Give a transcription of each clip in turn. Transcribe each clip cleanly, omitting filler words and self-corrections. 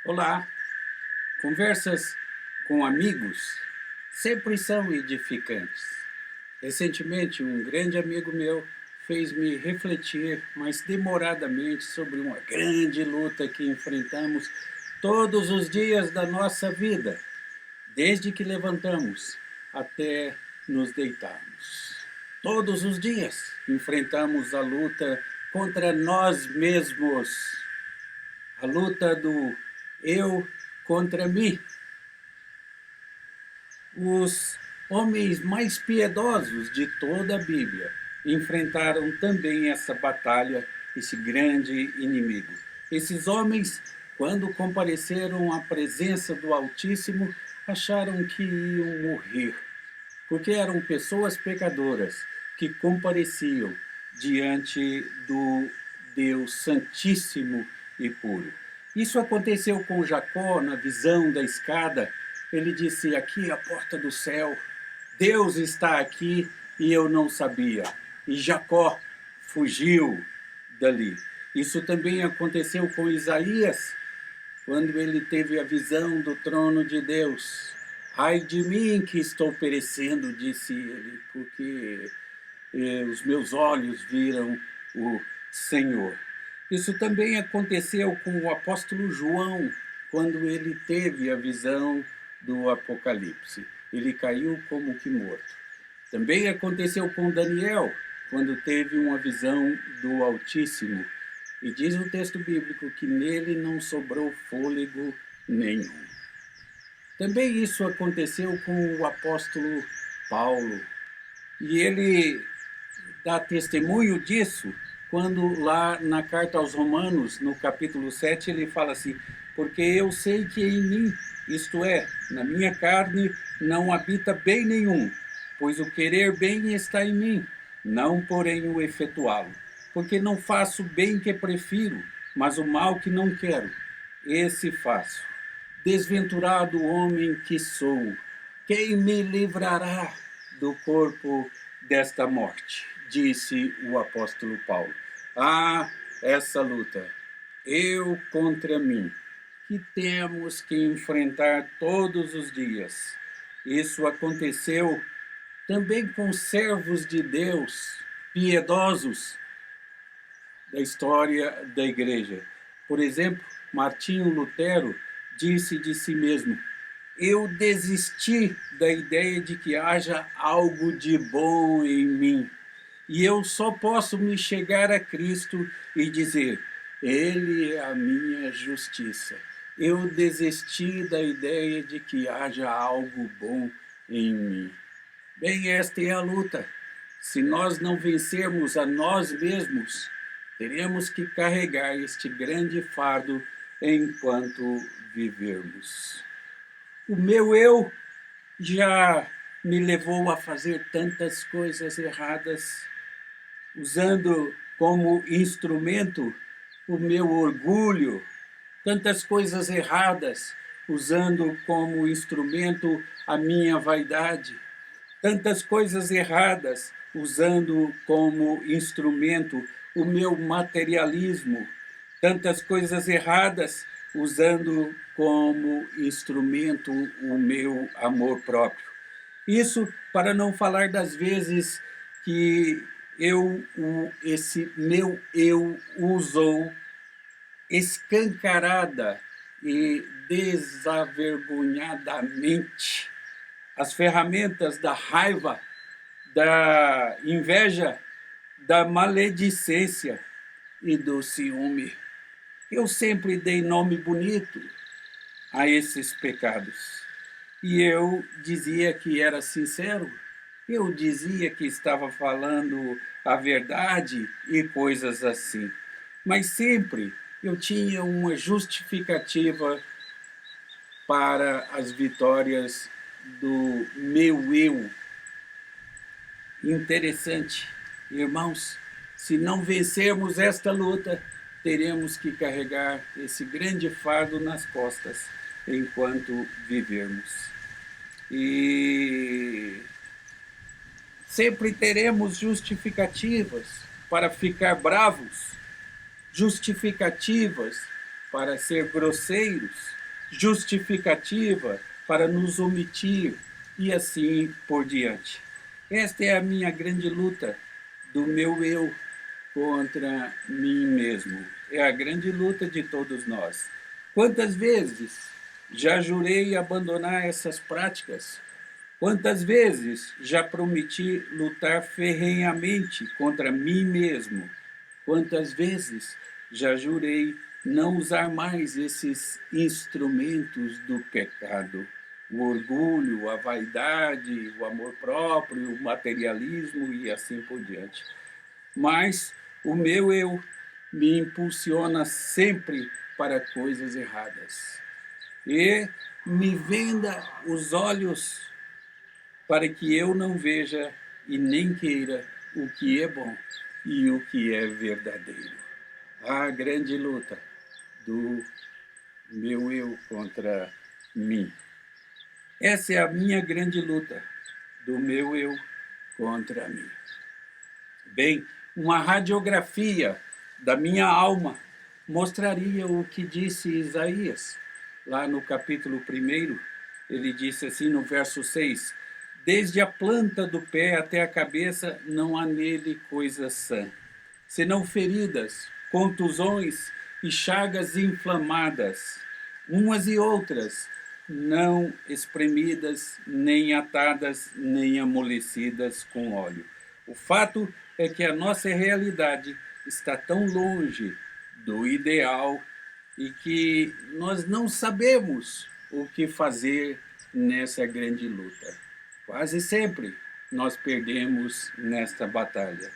Olá, conversas com amigos sempre são edificantes. Recentemente, um grande amigo meu fez-me refletir mais demoradamente sobre uma grande luta que enfrentamos todos os dias da nossa vida, desde que levantamos até nos deitarmos. Todos os dias enfrentamos a luta contra nós mesmos, a luta do eu contra mim. Os homens mais piedosos de toda a Bíblia enfrentaram também essa batalha, esse grande inimigo. Esses homens, quando compareceram à presença do Altíssimo, acharam que iam morrer, porque eram pessoas pecadoras que compareciam diante do Deus Santíssimo e puro. Isso aconteceu com Jacó na visão da escada. Ele disse: aqui é a porta do céu, Deus está aqui e eu não sabia. E Jacó fugiu dali. Isso também aconteceu com Isaías, quando ele teve a visão do trono de Deus. Ai de mim que estou perecendo, disse ele, porque os meus olhos viram o Senhor. Isso também aconteceu com o apóstolo João, quando ele teve a visão do Apocalipse. Ele caiu como que morto. Também aconteceu com Daniel, quando teve uma visão do Altíssimo. E diz o texto bíblico que nele não sobrou fôlego nenhum. Também isso aconteceu com o apóstolo Paulo. E ele dá testemunho disso quando lá na carta aos Romanos, no capítulo 7, ele fala assim: porque eu sei que em mim, isto é, na minha carne, não habita bem nenhum, pois o querer bem está em mim, não porém o efetuá-lo. Porque não faço o bem que prefiro, mas o mal que não quero, esse faço. Desventurado homem que sou, quem me livrará do corpo desta morte? Disse o apóstolo Paulo. Ah, essa luta, eu contra mim, que temos que enfrentar todos os dias. Isso aconteceu também com servos de Deus, piedosos da história da igreja. Por exemplo, Martinho Lutero disse de si mesmo: eu desisti da ideia de que haja algo de bom em mim. E eu só posso me chegar a Cristo e dizer: Ele é a minha justiça. Eu desisti da ideia de que haja algo bom em mim. Bem, esta é a luta. Se nós não vencermos a nós mesmos, teremos que carregar este grande fardo enquanto vivermos. O meu eu já me levou a fazer tantas coisas erradas, usando como instrumento o meu orgulho, tantas coisas erradas, usando como instrumento a minha vaidade, tantas coisas erradas, usando como instrumento o meu materialismo, tantas coisas erradas, usando como instrumento o meu amor próprio. Isso para não falar das vezes que esse meu eu usou escancarada e desavergonhadamente as ferramentas da raiva, da inveja, da maledicência e do ciúme. Eu sempre dei nome bonito a esses pecados. E eu dizia que era sincero, eu dizia que estava falando a verdade e coisas assim. Mas sempre eu tinha uma justificativa para as vitórias do meu eu. Interessante, irmãos, se não vencermos esta luta, teremos que carregar esse grande fardo nas costas enquanto vivermos. E sempre teremos justificativas para ficar bravos, justificativas para ser grosseiros, justificativa para nos omitir e assim por diante. Esta é a minha grande luta do meu eu contra mim mesmo. É a grande luta de todos nós. Quantas vezes já jurei abandonar essas práticas? Quantas vezes já prometi lutar ferrenhamente contra mim mesmo? Quantas vezes já jurei não usar mais esses instrumentos do pecado? O orgulho, a vaidade, o amor próprio, o materialismo e assim por diante. Mas o meu eu me impulsiona sempre para coisas erradas. E me venda os olhos para que eu não veja e nem queira o que é bom e o que é verdadeiro. A grande luta do meu eu contra mim. Essa é a minha grande luta do meu eu contra mim. Bem, uma radiografia da minha alma mostraria o que disse Isaías. Lá no capítulo 1, ele disse assim no verso 6, desde a planta do pé até a cabeça não há nele coisa sã, senão feridas, contusões e chagas inflamadas, umas e outras, não espremidas, nem atadas, nem amolecidas com óleo. O fato é que a nossa realidade está tão longe do ideal e que nós não sabemos o que fazer nessa grande luta. Quase sempre nós perdemos nesta batalha.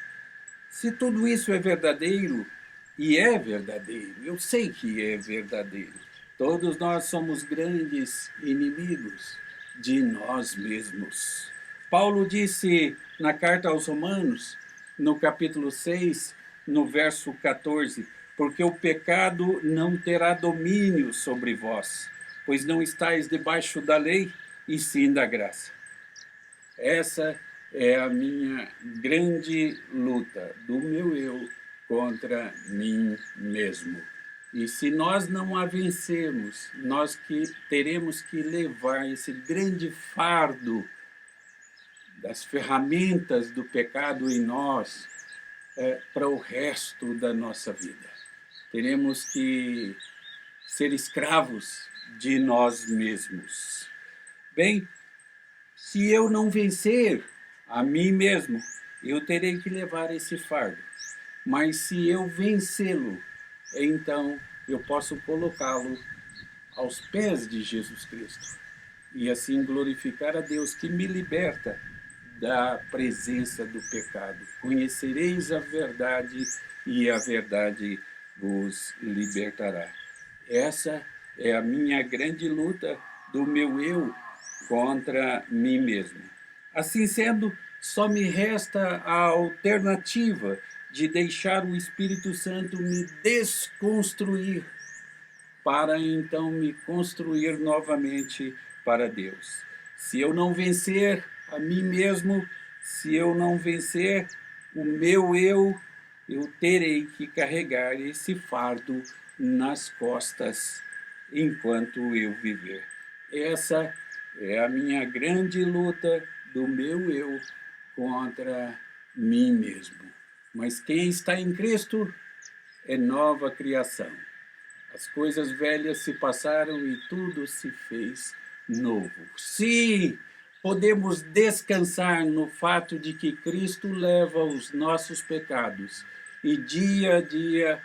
Se tudo isso é verdadeiro, e é verdadeiro, eu sei que é verdadeiro, todos nós somos grandes inimigos de nós mesmos. Paulo disse na carta aos Romanos, no capítulo 6, no verso 14, porque o pecado não terá domínio sobre vós, pois não estáis debaixo da lei, e sim da graça. Essa é a minha grande luta do meu eu contra mim mesmo. E se nós não a vencermos, nós teremos que levar esse grande fardo das ferramentas do pecado em nós para o resto da nossa vida. Teremos que ser escravos de nós mesmos. Bem, se eu não vencer a mim mesmo, eu terei que levar esse fardo. Mas se eu vencê-lo, então eu posso colocá-lo aos pés de Jesus Cristo. E assim glorificar a Deus que me liberta da presença do pecado. Conhecereis a verdade e a verdade vos libertará. Essa é a minha grande luta do meu eu contra mim mesmo. Assim sendo, só me resta a alternativa de deixar o Espírito Santo me desconstruir para então me construir novamente para Deus. Se eu não vencer a mim mesmo, se eu não vencer o meu eu terei que carregar esse fardo nas costas enquanto eu viver. Essa é a minha grande luta do meu eu contra mim mesmo. Mas quem está em Cristo é nova criação. As coisas velhas se passaram e tudo se fez novo. Sim, podemos descansar no fato de que Cristo leva os nossos pecados e dia a dia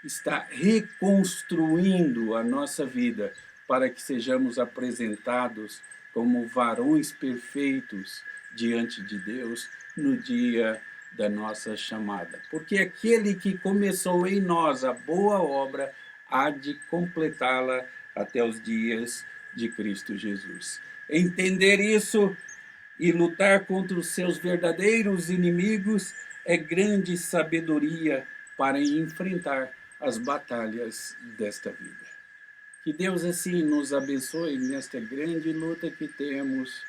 está reconstruindo a nossa vida para que sejamos apresentados como varões perfeitos diante de Deus no dia da nossa chamada. Porque aquele que começou em nós a boa obra há de completá-la até os dias de Cristo Jesus. Entender isso e lutar contra os seus verdadeiros inimigos é grande sabedoria para enfrentar as batalhas desta vida. Que Deus assim nos abençoe nesta grande luta que temos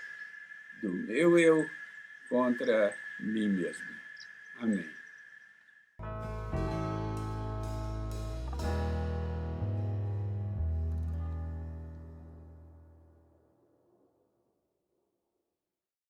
do meu eu contra mim mesmo. Amém.